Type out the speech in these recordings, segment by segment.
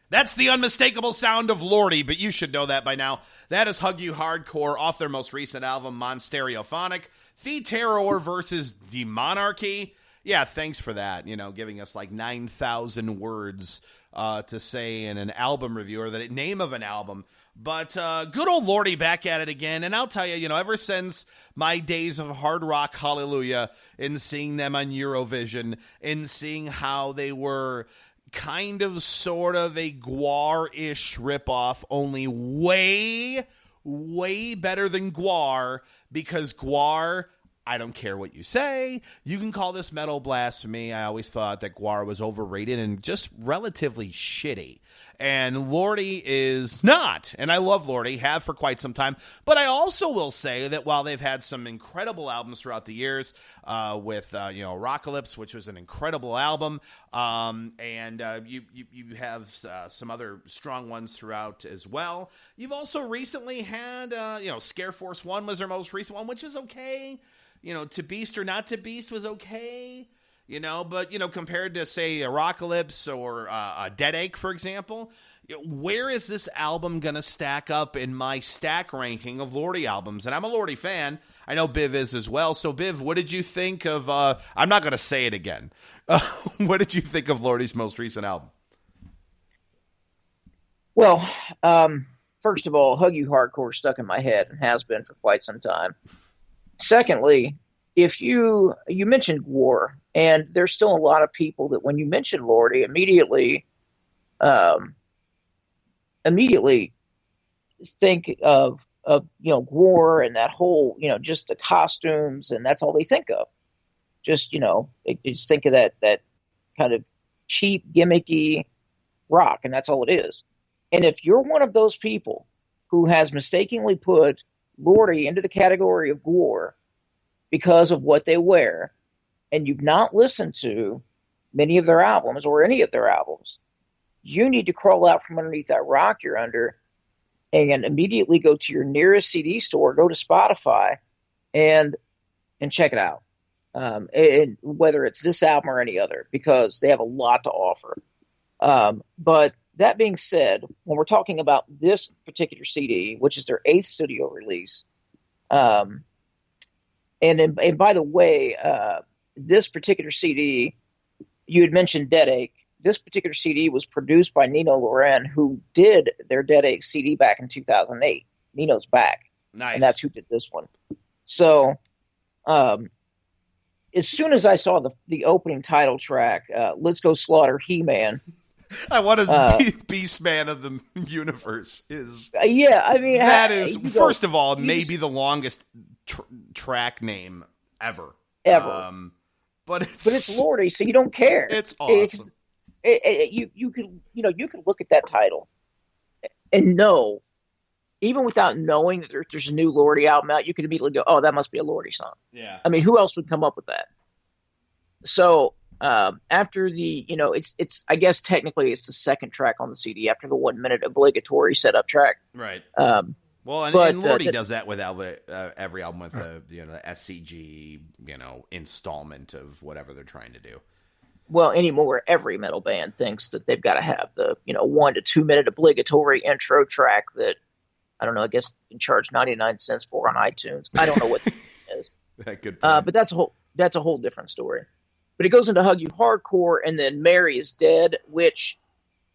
That's the unmistakable sound of Lordi, but you should know that by now. That is Hug You Hardcore off their most recent album, Monstereophonic. The Terror versus the Monarchy. Yeah, thanks for that, giving us like 9,000 words to say in an album review, or the name of an album. But good old Lordi back at it again. And I'll tell you, ever since my days of hard rock hallelujah and seeing them on Eurovision and seeing how they were kind of sort of a Gwar-ish ripoff, only way, way better than Gwar, because Gwar, I don't care what you say. You can call this metal blasphemy. I always thought that Gwar was overrated and just relatively shitty. And Lordi is not. And I love Lordi, have for quite some time. But I also will say that while they've had some incredible albums throughout the years, with Rockalypse, which was an incredible album, and you have some other strong ones throughout as well. You've also recently had, Scare Force 1 was their most recent one, which was okay. To Beast or Not to Beast was okay, but, compared to, say, a Rockalypse or a Deadache, for example, where is this album going to stack up in my stack ranking of Lordi albums? And I'm a Lordi fan. I know Biv is as well. So, Biv, what did you think of, I'm not going to say it again. What did you think of Lordi's most recent album? Well, first of all, Hug You Hardcore stuck in my head and has been for quite some time. Secondly, if you mentioned Gwar, and there's still a lot of people that when you mention Lordi, immediately think of Gwar and that whole, just the costumes, and that's all they think of. They just think of that kind of cheap, gimmicky rock, and that's all it is. And if you're one of those people who has mistakenly put Lordi into the category of Gwar because of what they wear, and you've not listened to many of their albums or any of their albums, you need to crawl out from underneath that rock you're under and immediately go to your nearest CD store, go to Spotify, and check it out. And whether it's this album or any other, because they have a lot to offer. But that being said, when we're talking about this particular CD, which is their 8th studio release, and by the way, this particular CD, you had mentioned Deadache. This particular CD was produced by Nino Loren, who did their Deadache CD back in 2008. Nino's back. Nice. And that's who did this one. So, as soon as I saw the opening title track, Let's Go Slaughter He-Man, I want to Beast Man of the Universe is. Yeah, I mean, that is first of all maybe the longest track name ever. But it's Lordi, so you don't care. It's awesome. You can look at that title and know, even without knowing that there's a new Lordi album out, you can immediately go, "Oh, that must be a Lordi song." Yeah. I mean, who else would come up with that? So. After the, it's I guess technically it's the second track on the CD after the 1 minute obligatory setup track. Right. And Lordi does that with every album with the SCG, installment of whatever they're trying to do. Well, anymore, every metal band thinks that they've got to have the, 1 to 2 minute obligatory intro track that, I don't know, I guess you can charge 99 cents for on iTunes. I don't know what it is. Good point. But that's a whole different story. But it goes into Hug You Hardcore, and then Mary is Dead, which,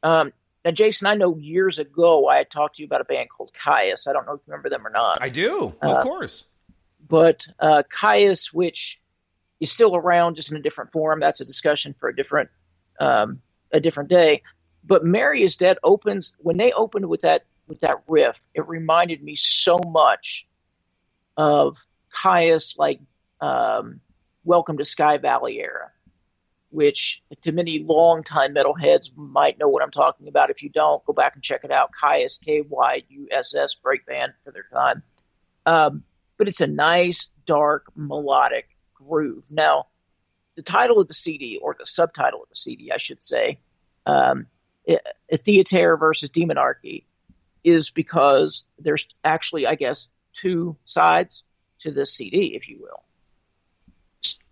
now, Jason, I know years ago I had talked to you about a band called Caius. I don't know if you remember them or not. I do, of course. But Caius, which is still around, just in a different form, that's a discussion for a different day. But Mary is Dead opens, when they opened with that riff, it reminded me so much of Caius, like, Welcome to Sky Valley era, which to many longtime metalheads might know what I'm talking about. If you don't, go back and check it out. Caius, Kyuss, great band for their time. But it's a nice, dark, melodic groove. Now, the title of the CD, or the subtitle of the CD, I should say, Theater versus Demonarchy, is because there's actually, I guess, two sides to this CD, if you will.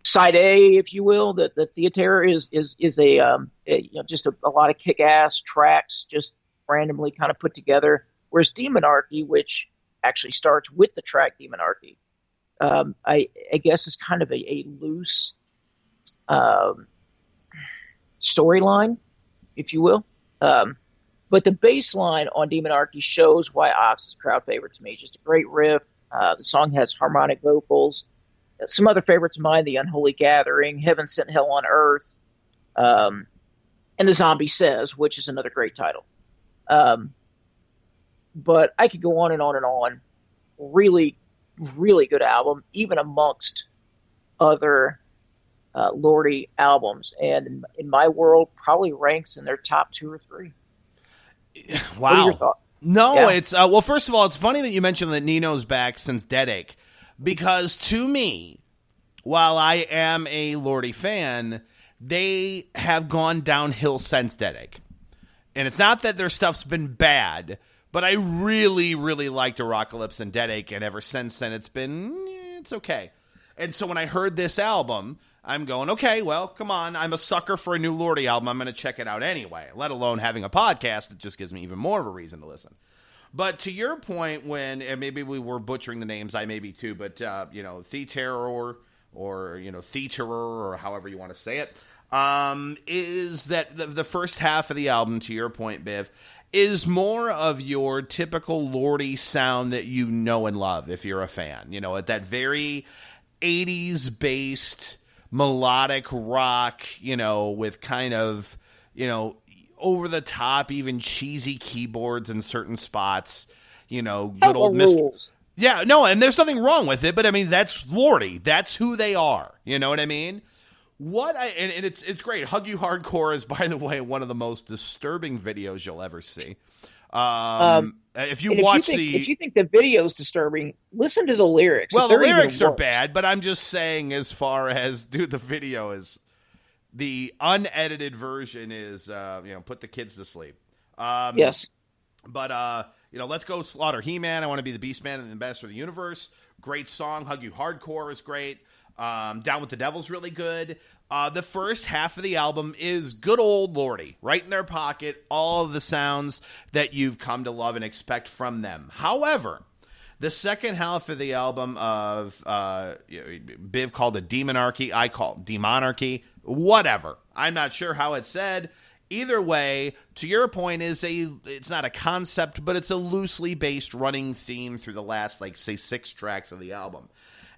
side A, if you will. The theater is just a lot of kick-ass tracks just randomly kind of put together. Whereas Demonarchy, which actually starts with the track Demonarchy, I guess is kind of a loose storyline, if you will. But the bass line on Demonarchy shows why Ox is a crowd favorite to me. Just a great riff. The song has harmonic vocals. Some other favorites of mine, The Unholy Gathering, Heaven Sent Hell on Earth, and The Zombie Says, which is another great title. But I could go on and on and on. Really, really good album, even amongst other Lordi albums. And in my world, probably ranks in their top 2 or 3. Wow. What are your thoughts? No, Yeah. it's well. First of all, it's funny that you mentioned that Nino's back since Deadache, because to me, while I am a Lordi fan, they have gone downhill since Deadache, and it's not that their stuff's been bad, but I really, really liked Apocalypse and Deadache, and ever since then, it's okay. And so when I heard this album, I'm going, okay, well, come on. I'm a sucker for a new Lordi album. I'm going to check it out anyway, let alone having a podcast that just gives me even more of a reason to listen. But to your point, when and maybe we were butchering the names, I may be too, but, Theater or Theaterer, or however you want to say it, is that the first half of the album, to your point, Biv, is more of your typical Lordi sound that you know and love if you're a fan. At that very 80s-based melodic rock, with kind of, over the top, even cheesy keyboards in certain spots, good old rules. Yeah, no, and there's nothing wrong with it, but I mean, that's Lordi. That's who they are. You know what I mean? And it's great. Hug You Hardcore is, by the way, one of the most disturbing videos you'll ever see. If you think the video is disturbing, listen to the lyrics. Well, the lyrics are bad, but I'm just saying, as far as the video is, the unedited version is put the kids to sleep. Yes, but Let's Go Slaughter He-Man. I Want to Be the Beast Man and the Ambassador of the Universe. Great song. Hug You Hardcore is great. Down with the Devil's really good. The first half of the album is good old Lordi, right in their pocket, all of the sounds that you've come to love and expect from them. However, the second half of the album of Biv called it Demonarchy, I call it Demonarchy, whatever. I'm not sure how it's said. Either way, to your point, it's not a concept, but it's a loosely based running theme through the last, 6 tracks of the album.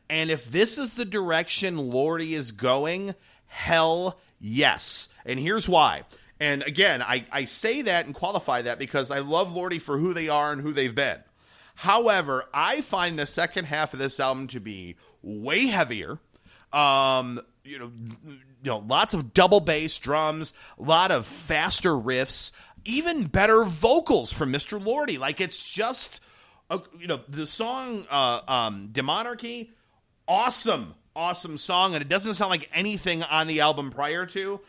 And if this is the direction Lordi is going, hell yes. And here's why. And again, I say that and qualify that because I love Lordi for who they are and who they've been. However, I find the second half of this album to be way heavier. Lots of double bass drums, a lot of faster riffs, even better vocals from Mr. Lordi. It's just, the song Demonarchy, awesome song, and it doesn't sound like anything on the album prior to.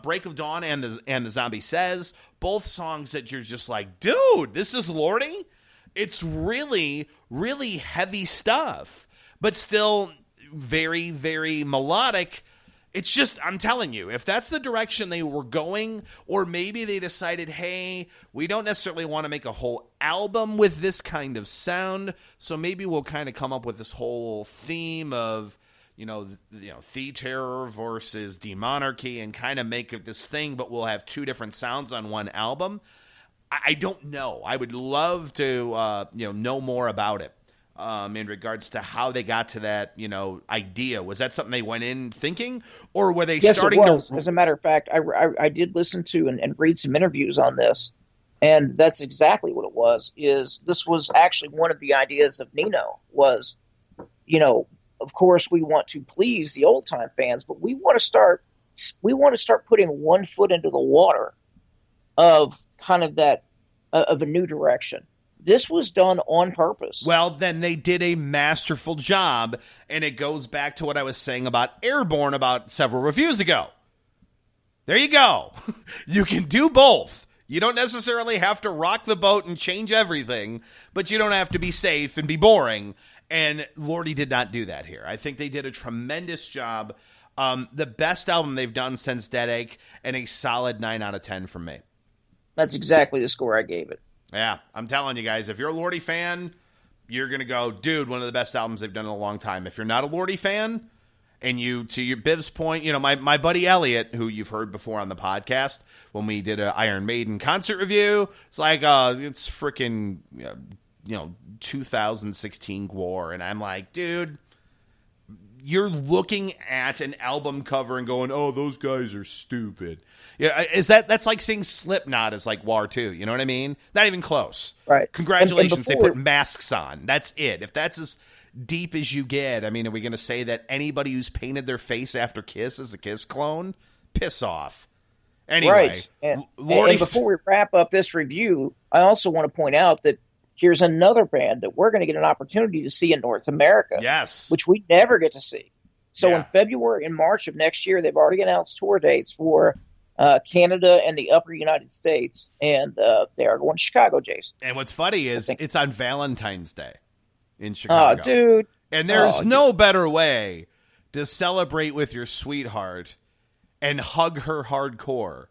Break of Dawn and the Zombie Says, both songs that you're just like, dude, this is Lordi? It's really, really heavy stuff, but still very, very melodic. It's just, I'm telling you, if that's the direction they were going, or maybe they decided, hey, we don't necessarily want to make a whole album with this kind of sound, so maybe we'll kind of come up with this whole theme of, Theater versus Demonarchy and kind of make it this thing, but we'll have 2 different sounds on one album. I don't know. I would love to, know more about it. In regards to how they got to that, idea. Was that something they went in thinking, or were they starting to? As a matter of fact, I did listen to and read some interviews on this, and that's exactly what it was. This was actually one of the ideas of Nino was, of course we want to please the old time fans, but we want to start putting one foot into the water of kind of that of a new direction. This was done on purpose. Well, then they did a masterful job, and it goes back to what I was saying about Airbourne about several reviews ago. There you go. You can do both. You don't necessarily have to rock the boat and change everything, but you don't have to be safe and be boring. And Lordi did not do that here. I think they did a tremendous job. The best album they've done since Dead Ache, and a solid 9 out of 10 from me. That's exactly the score I gave it. Yeah, I'm telling you guys, if you're a Lordi fan, you're going to go, dude, one of the best albums they've done in a long time. If you're not a Lordi fan, and you, to your Biv's point, my buddy Elliot, who you've heard before on the podcast, when we did an Iron Maiden concert review, it's like, it's freaking, 2016 Gwar. And I'm like, dude, you're looking at an album cover and going, oh, those guys are stupid. Yeah, that's like saying Slipknot is like War 2. You know what I mean? Not even close. Right. Congratulations, they put masks on. That's it. If that's as deep as you get, I mean, are we going to say that anybody who's painted their face after Kiss is a Kiss clone? Piss off. Anyway, right. And before we wrap up this review, I also want to point out that here's another band that we're going to get an opportunity to see in North America. Yes. Which we never get to see. So in February and March of next year, they've already announced tour dates for Canada and the upper United States. And they are going to Chicago, Jason. And what's funny is it's on Valentine's Day in Chicago. Oh, dude. And there's no better way to celebrate with your sweetheart and hug her hardcore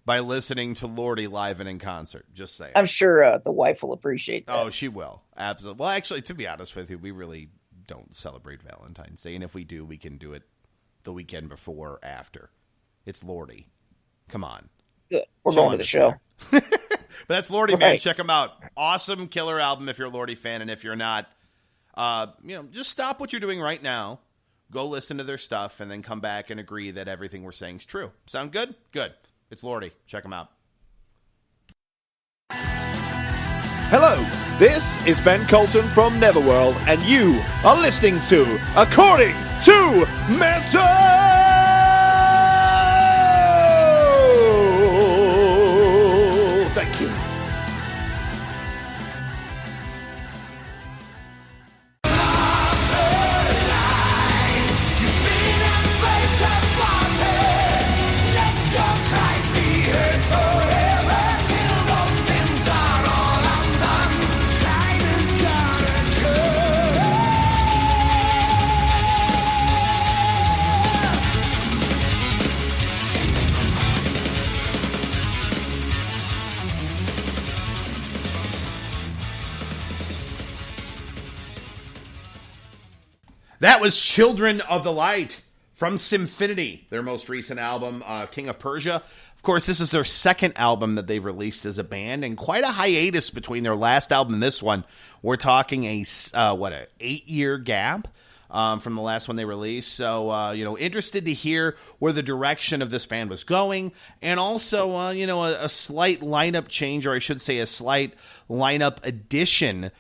by listening to Lordi live and in concert. Just saying. I'm sure the wife will appreciate that. Oh, she will. Absolutely. Well, actually, to be honest with you, we really don't celebrate Valentine's Day. And if we do, we can do it the weekend before or after. It's Lordi. Come on. Good. We're going to the show. But that's Lordi, man. Check them out. Awesome, killer album if you're a Lordi fan. And if you're not, just stop what you're doing right now. Go listen to their stuff and then come back and agree that everything we're saying is true. Sound good? Good. It's Lordi. Check them out. Hello, this is Ben Colton from Neverworld, and you are listening to According to Mental! Thank you. That was Children of the Light from Symphonity, their most recent album, King of Persia. Of course, this is their second album that they've released as a band, and quite a hiatus between their last album and this one. We're talking a 8-year gap from the last one they released. So, interested to hear where the direction of this band was going, and also, a slight lineup change, or I should say a slight lineup addition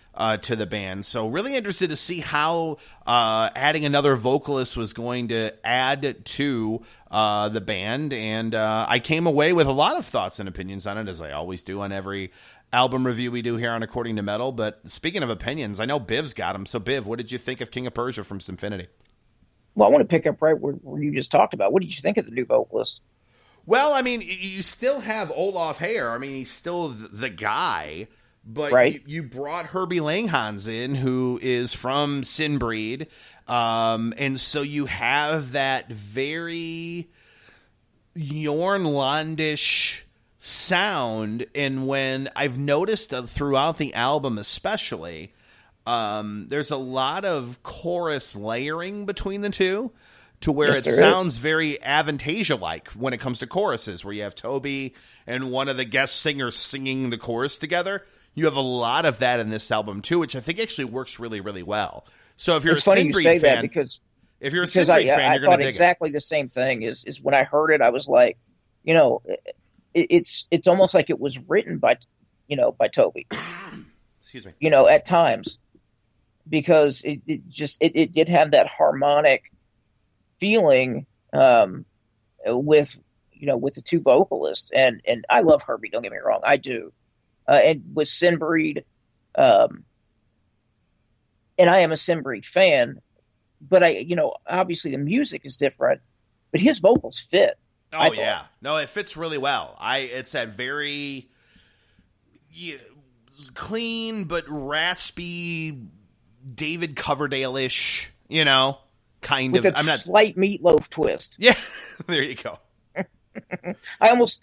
to the band. So really interested to see how adding another vocalist was going to add to the band. And I came away with a lot of thoughts and opinions on it, as I always do on every album review we do here on According to Metal. But speaking of opinions, I know Biv's got them. So Biv, what did you think of King of Persia from Symphonity? Well, I want to pick up right where you just talked about. What did you think of the new vocalist? Well, I mean, you still have Olaf Hayer. I mean, he's still the guy. But right. you brought Herbie Langhans in, who is from Sinbreed. And so you have that very Jornlandish sound. And when I've noticed throughout the album especially, there's a lot of chorus layering between the two, to where it sounds very Avantasia-like when it comes to choruses, where you have Toby and one of the guest singers singing the chorus together. You have a lot of that in this album too, which I think actually works really, really well. So if you're it's funny you say fan, that because if you're a Sinbreed fan, you're going to dig exactly the same thing. Is when I heard it, I was like, it's almost like it was written by Toby. Excuse me. At times, because it did have that harmonic feeling with the two vocalists, and I love Herbie. Don't get me wrong, I do. And with Sinbreed, and I am a Sinbreed fan, but obviously the music is different, but his vocals fit. Oh yeah, no, it fits really well. It's that very clean but raspy, David Coverdale-ish, you know, kind with of. a slight Meatloaf twist. Yeah, there you go. I almost